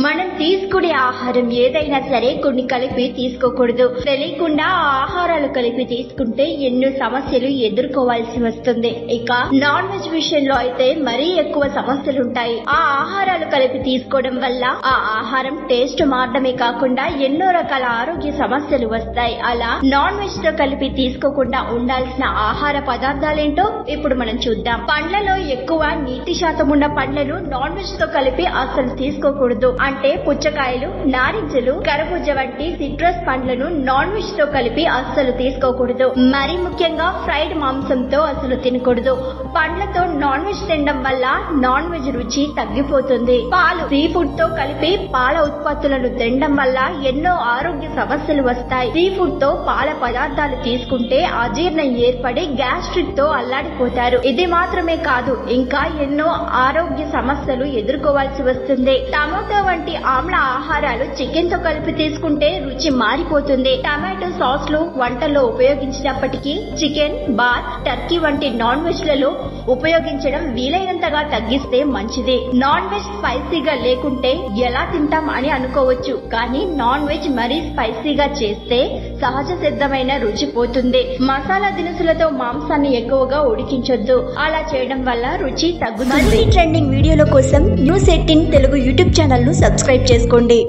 మనం తీసుకునే ఆహారం ఏదైనా సరే కొన్ని కలిపి తీసుకోకూడదు. తెలియకుండా ఆ ఆహారాలు కలిపి తీసుకుంటే ఎన్నో సమస్యలు ఎదుర్కోవాల్సి వస్తుంది. ఇక నాన్ వెజ్ విషయంలో అయితే మరీ ఎక్కువ సమస్యలుంటాయి. ఆ ఆహారాలు కలిపి తీసుకోవడం వల్ల ఆ ఆహారం టేస్ట్ మారడమే కాకుండా ఎన్నో రకాల ఆరోగ్య సమస్యలు వస్తాయి. అలా నాన్ వెజ్ తో కలిపి తీసుకోకుండా ఉండాల్సిన ఆహార పదార్థాలేంటో ఇప్పుడు మనం చూద్దాం. పండ్లలో ఎక్కువ నీటి శాతం ఉన్న పండ్లను నాన్ వెజ్ తో కలిపి అసలు తీసుకోకూడదు. అంటే పుచ్చకాయలు, నారింజలు, కర్బూజా వంటి సిట్రస్ పండ్లను నాన్ వెజ్ తో కలిపి అస్సలు తీసుకోకూడదు. మరి ముఖ్యంగా ఫ్రైడ్ మాంసంతో అసలు తినకూడదు. పండ్లతో నాన్ వెజ్ తినడం వల్ల నాన్ వెజ్ రుచి తగ్గిపోతుంది. పాలు, సీ ఫుడ్ తో కలిపి పాల ఉత్పత్తులను తినడం వల్ల ఎన్నో ఆరోగ్య సమస్యలు వస్తాయి. సీ ఫుడ్ తో పాల పదార్థాలు తీసుకుంటే అజీర్ణం ఏర్పడి గ్యాస్ట్రిక్ తో అల్లాడిపోతారు. ఇది మాత్రమే కాదు, ఇంకా ఎన్నో ఆరోగ్య సమస్యలు ఎదుర్కోవాల్సి వస్తుంది. టమాటో వంటి ఆమ్ల ఆహారాలు చికెన్ తో కలిపి తీసుకుంటే రుచి మారిపోతుంది. టమాటో సాస్ లు వంటల్లో ఉపయోగించినప్పటికీ చికెన్, బాత్, టర్కీ వంటి నాన్ వెజ్ లలో ఉపయోగించడం వీలైనంతగా తగ్గిస్తే మంచిది. నాన్ వెజ్ స్పైసీగా లేకుంటే ఎలా తింటాం అని అనుకోవచ్చు, కానీ నాన్ వెజ్ మరీ స్పైసీగా చేస్తే సహజ సిద్ధమైన రుచి పోతుంది. మసాలా దినుసులతో మాంసాన్ని ఎక్కువగా ఉడికించొద్దు. అలా చేయడం వల్ల రుచి తగ్గుతుంది. ట్రెండింగ్ వీడియోల కోసం న్యూస్ 18 తెలుగు యూట్యూబ్ ఛానల్ ను సబ్స్క్రైబ్ చేసుకోండి.